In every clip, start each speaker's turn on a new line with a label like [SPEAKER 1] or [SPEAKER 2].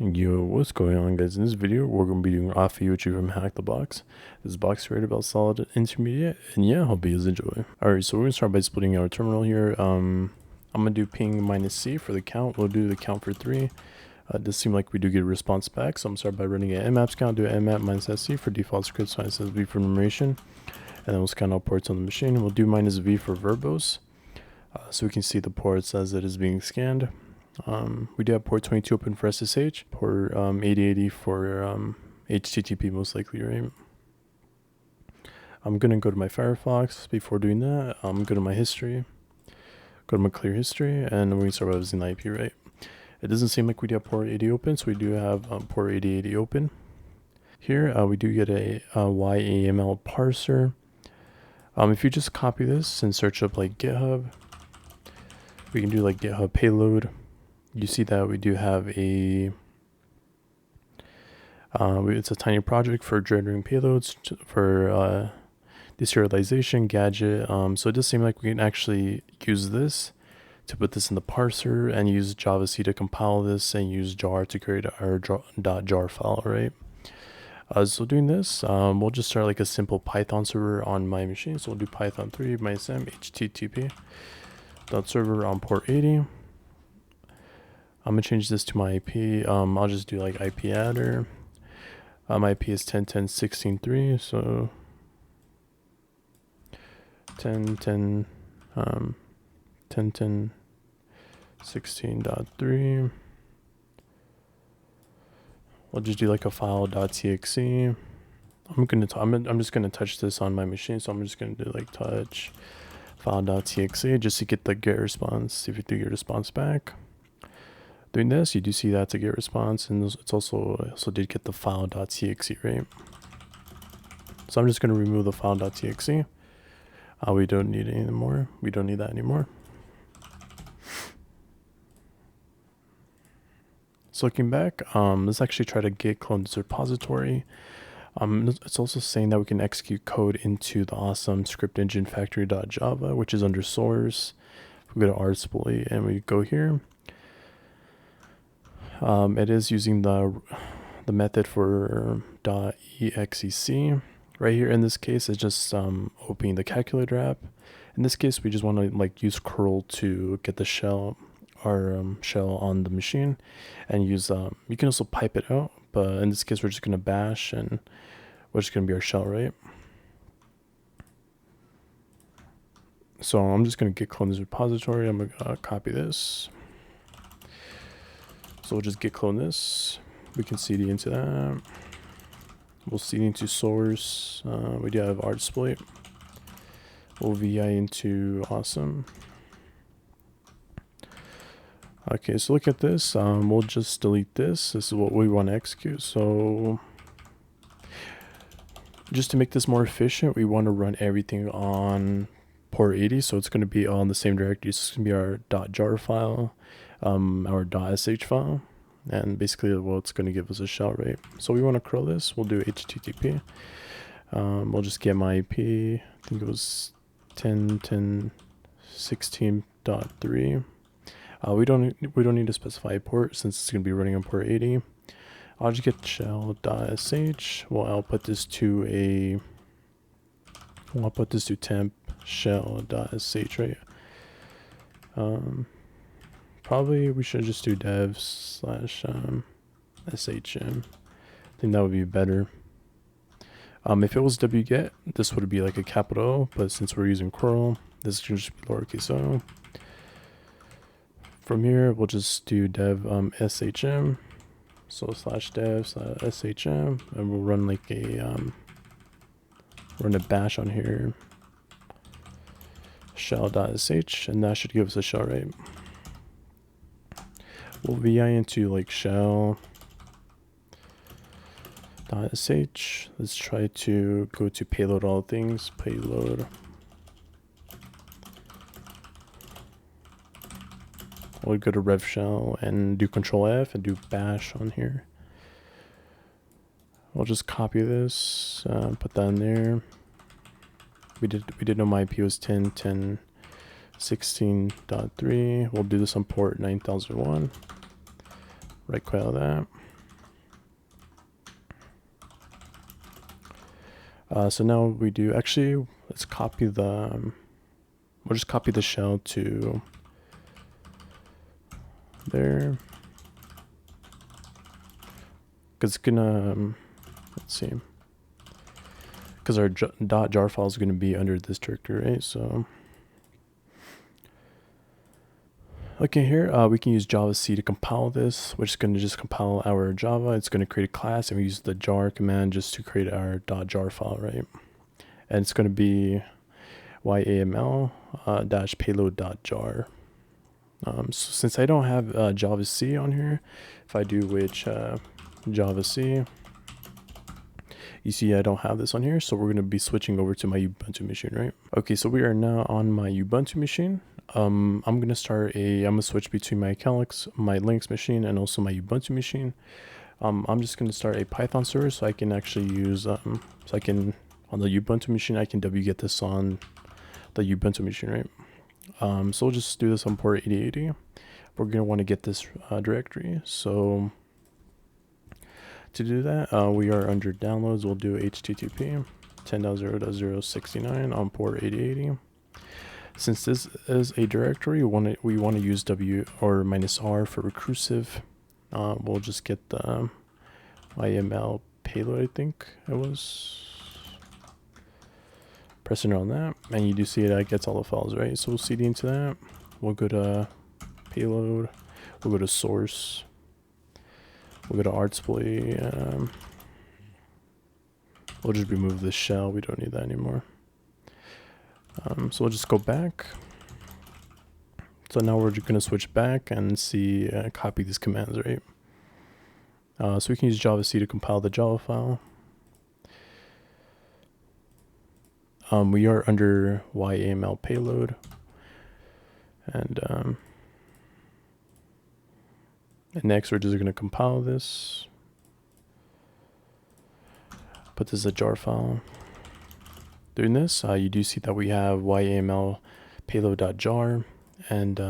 [SPEAKER 1] Yo, what's going on, guys? In this video, we're going to be doing Ophiuchi from HackTheBox. This box rated about solid intermediate, and yeah, hope you guys enjoy. Alright, so we're going to start by splitting our terminal here. I'm going to do ping minus C for the count. We'll do the count for 3. It does seem like we do get a response back, so I'm going to start by running an nmaps count, do an nmap minus SC for default scripts, minus SV for numeration, and then we'll scan all ports on the machine. We'll do minus V for verbose, so we can see the ports as it is being scanned. We do have port 22 open for SSH, port 8080 for HTTP most likely, right? I'm going to go to my Firefox. Before doing that, I'm going to go to my history, go to my clear history, and we're going to start by using the IP, right? It doesn't seem like we do have port 80 open, so we do have port 8080 open. Here, we do get a YAML parser. If you just copy this and search up like GitHub, we can do like GitHub payload. You see that we do have a it's a tiny project for generating payloads for deserialization gadget. So it does seem like we can actually use this to put this in the parser and use javac to compile this and use jar to create our .jar file, right? So doing this, we'll just start like a simple Python server on my machine. So we'll do python 3 -m http .server on port 80. I'm gonna change this to my IP. I'll just do like IP adder. My IP is 10.10.16.3, so 10.10.16.3. We'll just do like a file.txt. I'm just gonna touch this on my machine, so I'm just gonna do like touch file.txt just to get the get response. See if you do get response back. Doing this, you do see that to get response, and it's also did get the file.txt, right? So I'm just going to remove the file.txt. We don't need it anymore. We don't need that anymore. So looking back, let's actually try to git clone this repository. It's also saying that we can execute code into the awesome script engine factory.java, which is under source. We go to rsploit and we go here. It is using the method for .exec. Right here in this case, it's just opening the calculator app. In this case, we just want to like use curl to get the shell shell on the machine, and use you can also pipe it out, but in this case we're just gonna bash, and we're just gonna be our shell, right? So I'm just gonna git clone this repository. I'm gonna copy this. So we'll just git clone this. We can cd into that. We'll cd into source. We do have rsploit. We'll vi into awesome. Okay, so look at this. We'll just delete this. This is what we want to execute. So just to make this more efficient, we want to run everything on port 80. So it's going to be on the same directory. So it's going to be our .jar file, our .sh file, and basically well, it's going to give us a shell, right? So we want to curl this. We'll do http. We'll just get my IP. I think it was 10.10.16.3. We don't need to specify a port since it's going to be running on port 80. I'll just get shell.sh. We'll output this to temp shell.sh, right? Probably we should just do dev/shm. I think that would be better. If it was wget, this would be like a capital O, but since we're using curl, this should just be lowercase o. From here, we'll just do dev shm, so /dev/shm, and we'll run like a run a bash on here, shell.sh, and that should give us a shell, right? We'll vi into like shell.sh. Let's try to go to payload all things, payload. We'll go to rev shell and do control F and do bash on here. We'll just copy this, put that in there. We did know my IP was 10.10.16.3. We'll do this on port 9001. Right click on that. So now we do, actually, let's copy the, we'll just copy the shell to there. Because it's gonna, let's see. Because our .jar file is gonna be under this directory, right? So, okay, here we can use Java-C to compile this, which is going to just compile our Java. It's going to create a class, and we use the jar command just to create our .jar file, right? And it's going to be yaml -payload.jar. So since I don't have Java-C on here, if I do which Java-C, you see I don't have this on here, so we're going to be switching over to my Ubuntu machine, right? Okay, so we are now on my Ubuntu machine. I'm gonna switch between my Linux machine and also my Ubuntu machine. I'm just gonna start a Python server so I can actually use on the Ubuntu machine I can wget this on the Ubuntu machine, right? So we'll just do this on port 8080. We're gonna want to get this directory. So to do that, we are under downloads. We'll do HTTP 10.0.069 on port 8080. Since this is a directory, we want to use W or -R for recursive. We'll just get the YML payload, I think it was. Press enter on that, and you do see that gets all the files, right? So we'll cd into that. We'll go to payload. We'll go to source. We'll go to artsploit. We'll just remove this shell. We don't need that anymore. So we'll just go back. So now we're just going to switch back and see, copy these commands, right? So we can use Java-C to compile the Java file. We are under YAML payload. And next we're just going to compile this. Put this as a jar file. Doing this, you do see that we have YAML payload.jar, and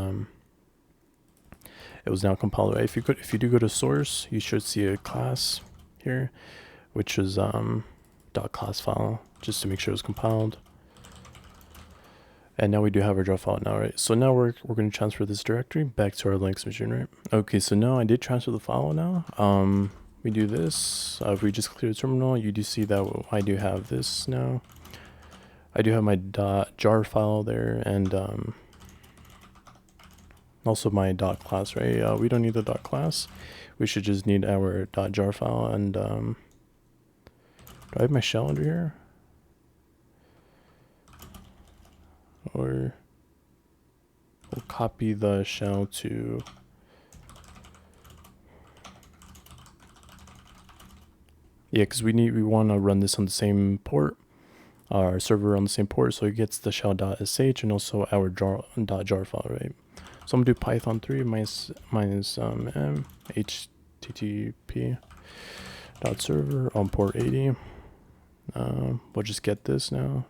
[SPEAKER 1] it was now compiled, right? If you do go to source, you should see a class here, which is .class file, just to make sure it was compiled. And now we do have our jar file now, right? So now we're going to transfer this directory back to our Linux machine, right? Okay, so now I did transfer the file now. We do this. If we just clear the terminal, you do see that I do have this now. I do have my .jar file there, and also my .class, right? We don't need the .class. We should just need our .jar file. And do I have my shell under here? Or we'll copy the shell to because we want to run this on the same port. Our server on the same port, so it gets the shell.sh and also our .jar file, right? So I'm gonna do Python 3 minus m http .server on port 80. We'll just get this now.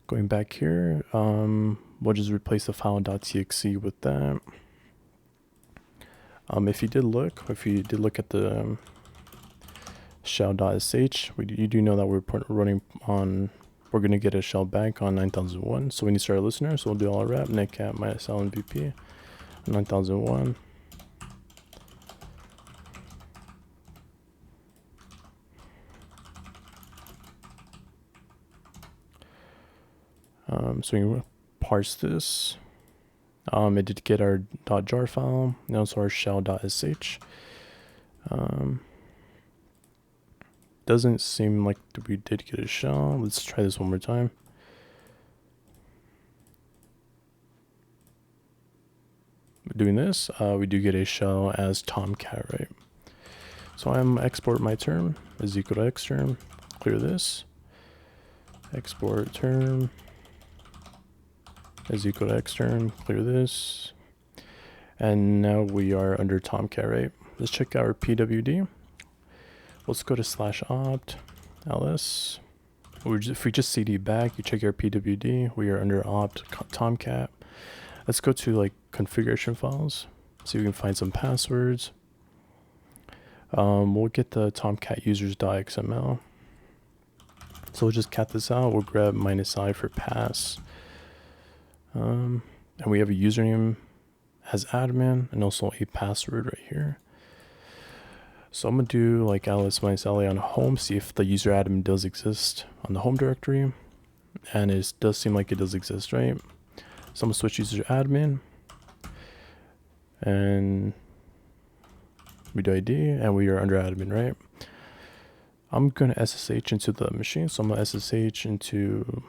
[SPEAKER 1] Going back here, we'll just replace the file.txt with that. If you did look at the shell.sh, you do know that we're running on, we're going to get a shell back on 9001. So we need to start a listener. So we'll do all wrap netcat -lnvp 9001. So we can parse this. It did get our .jar file and also our shell.sh. Doesn't seem like we did get a shell. Let's try this one more time. Doing this, we do get a shell as Tomcat, right? So I'm export my term is equal to xterm. Clear this. Export term is equal to xterm. Clear this. And now we are under Tomcat, right? Let's check our PWD. Let's go to /opt ls. If we just cd back, you check your PWD. We are under opt Tomcat. Let's go to like configuration files. See if we can find some passwords. We'll get the Tomcat users.xml. So we'll just cat this out. We'll grab -I for pass. And we have a username as admin and also a password right here. So I'm gonna do like Alice -LA on home, see if the user admin does exist on the home directory. And it does seem like it does exist, right? So I'm gonna switch user admin and we do ID and we are under admin, right? I'm gonna SSH into the machine. So I'm gonna SSH into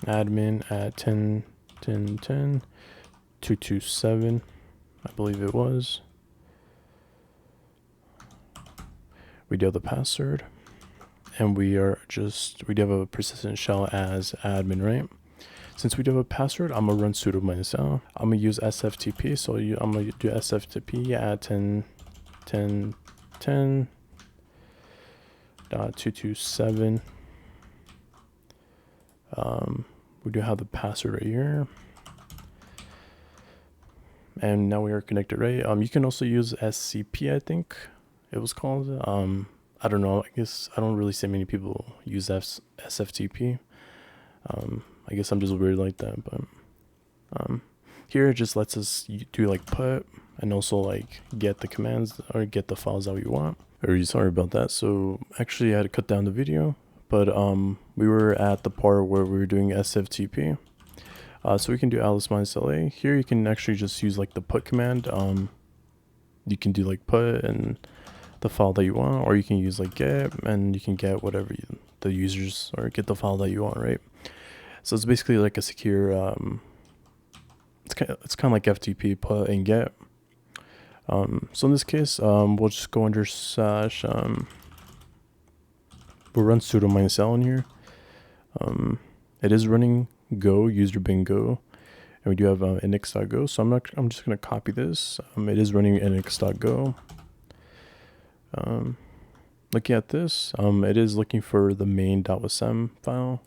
[SPEAKER 1] admin at 10.10.10.227, I believe it was. We do have the password and we do have a persistent shell as admin, right? Since we do have a password, I'm gonna run sudo -l. I'm gonna use sftp, so I'm gonna do sftp at 10.10.10.227. We do have the password right here. And now we are connected, right? You can also use SCP, I think it was called. I don't know. I guess I don't really see many people use SFTP. I guess I'm just weird like that, but here it just lets us do like put and also like get the commands or get the files that we want. Very sorry about that. So actually I had to cut down the video, but we were at the part where we were doing SFTP. So we can do Alice -LA. Here you can actually just use like the put command. You can do like put and the file that you want, or you can use like get and you can get whatever the users, or get the file that you want, right? So it's basically like a secure it's kind of like FTP, put and get. So in this case, we'll just go under slash we'll run sudo -l in here. It is running go user bin go, and we do have index.go. So I'm just gonna copy this. It is running index.go. Looking at this, it is looking for the main.wasm file.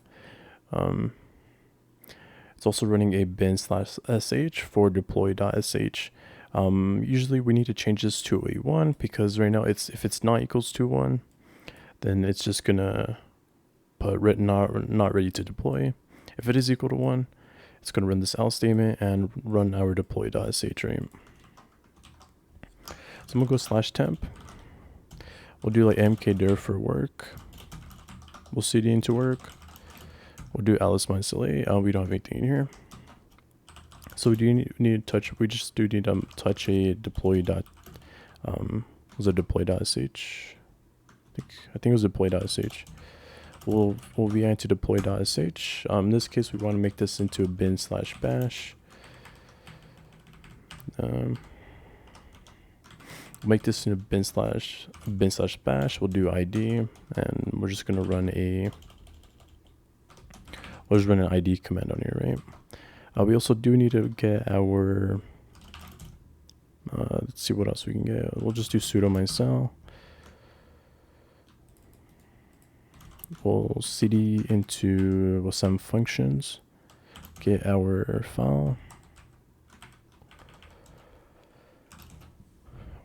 [SPEAKER 1] It's also running a bin/sh for deploy.sh. Usually we need to change this to a 1 because right now if it's not equals to 1, then it's just gonna put written not ready to deploy. If it is equal to 1, it's gonna run this else statement and run our deploy.sh, right? So I'm gonna go /temp. We'll do like mkdir for work. We'll cd into work. We'll do Alice -LA. We don't have anything in here. So we do need to touch, we just do need to touch a deploy was it deploy.sh? I think it was deploy.sh. We'll vi to deploy.sh. In this case, we want to make this into a bin/bash. Make this into bin/bash. We'll do ID, and we're just gonna run we'll just run an ID command on here, right? We also do need to get our let's see what else we can get. We'll just do sudo -l. We'll cd into some functions, get our file.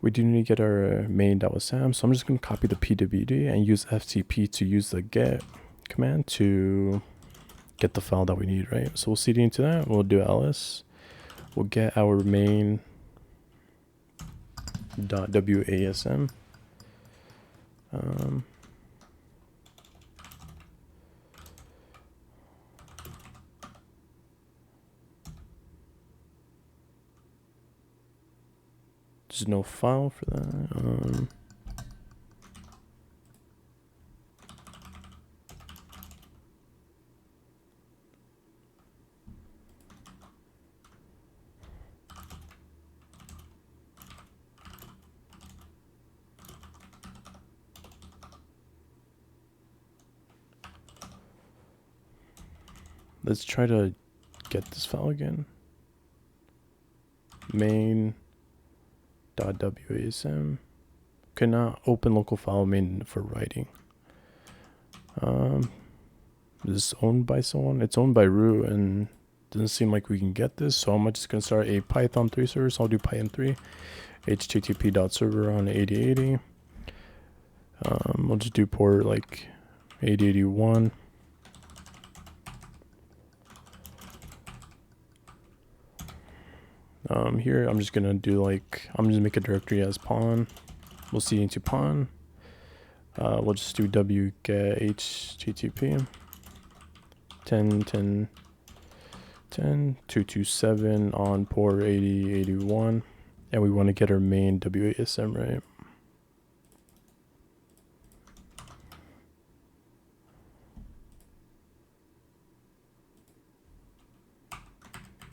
[SPEAKER 1] We do need to get our main.wasm, so I'm just going to copy the pwd and use ftp to use the get command to get the file that we need, right? So we'll cd into that. We'll do ls. We'll get our main.wasm. There's no file for that. Let's try to get this file again. Main.wasm. Cannot open local file main for writing. Is this owned by someone? It's owned by root, and doesn't seem like we can get this, so I'm just gonna start a Python 3 server. So I'll do Python 3 http.server on 8080. We'll just do port like 8081. Here I'm just gonna do like, I'm just make a directory as pawn. We'll see into pawn. We'll just do wget http 10.10.10.227 on port 8081, and we want to get our main WASM, right?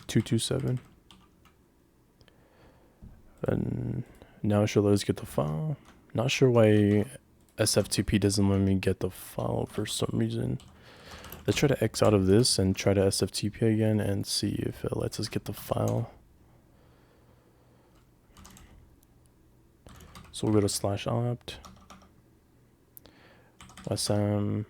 [SPEAKER 1] .227. And now it should let us get the file. Not sure why SFTP doesn't let me get the file for some reason. Let's try to X out of this and try to SFTP again and see if it lets us get the file. So we'll go to /opt wasm.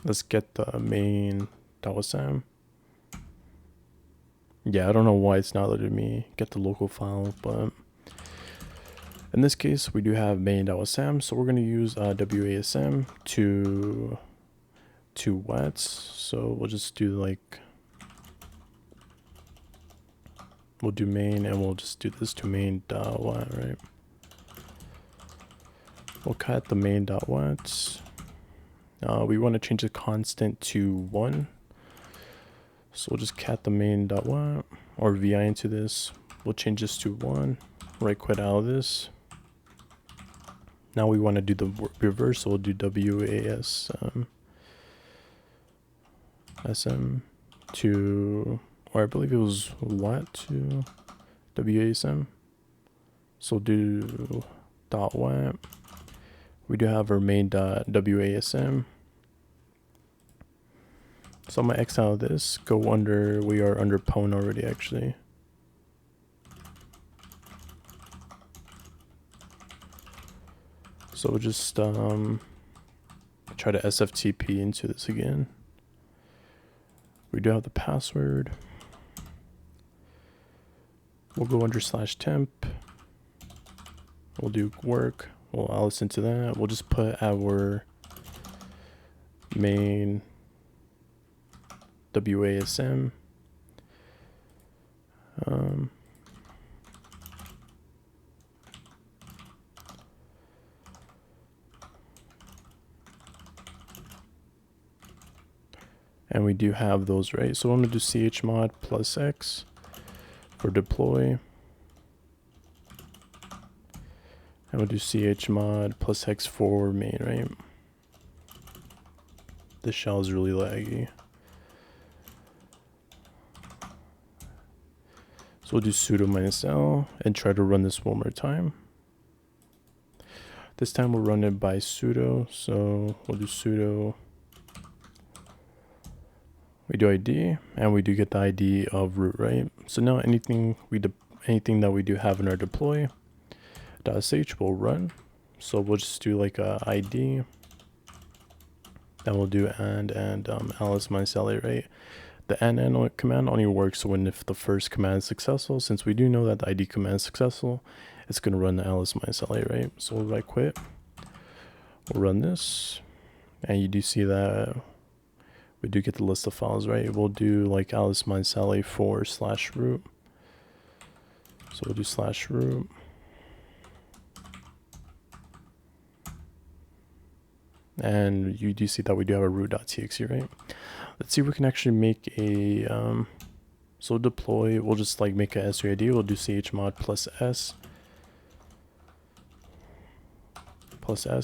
[SPEAKER 1] Let's get the main.wasm. Yeah, I don't know why it's not letting me get the local file, but in this case we do have main.wasm, so we're going to use WASM to wets. So we'll just do like, we'll do main and we'll just do this to main.wat, right? We'll cut the main.wat. We want to change the constant to 1. So we'll just cat the main.wat or vi into this. We'll change this to 1. Right quit out of this. Now we want to do the reverse, so we'll do WASM SM to, or I believe it was wat to WASM. So we'll do .wat. We do have our main.wasm. So I'm gonna X out of this, go under, we are under pwn already actually. So we'll just try to SFTP into this again. We do have the password. We'll go under /temp. We'll do work. We'll alice into that. We'll just put our main WASM. And we do have those, right? So I'm going to do chmod plus X for deploy. And we'll do chmod plus X for main, right? This shell is really laggy. So we'll do sudo -l and try to run this one more time. This time we'll run it by sudo. So we'll do sudo. We do ID, and we do get the ID of root, right? So now anything that we do have in our deploy.sh will run. So we'll just do like a ID. Then we'll do and alice -la, right? The and command only works when if the first command is successful. Since we do know that the ID command is successful, it's going to run the alice -la, right? So we'll right quit. We'll run this, and you do see that we do get the list of files, right? We'll do like alice -la for /root. So we'll do /root. And you do see that we do have a root.txt, right? Let's see if we can actually make a, so deploy, we'll just like make a SUID, we'll do chmod plus S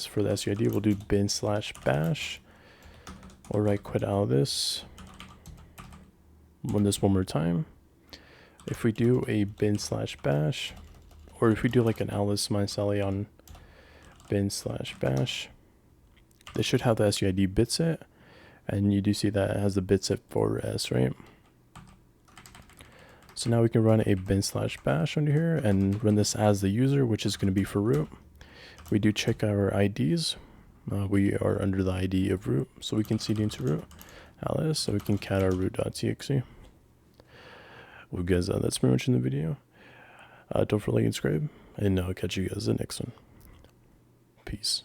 [SPEAKER 1] for the SUID, we'll do bin/bash, or right quit out of this, run this one more time. If we do a bin/bash, or if we do like an alice -la on bin/bash, they should have the SUID bitset, and you do see that it has the bitset for S, right? So now we can run a bin/bash under here and run this as the user, which is going to be for root. We do check our IDs. We are under the ID of root, so we can cd into root alice, so we can cat our root.txt. Well guys, that's pretty much in the video. Don't forget to like and subscribe, and I'll catch you guys in the next one. Peace.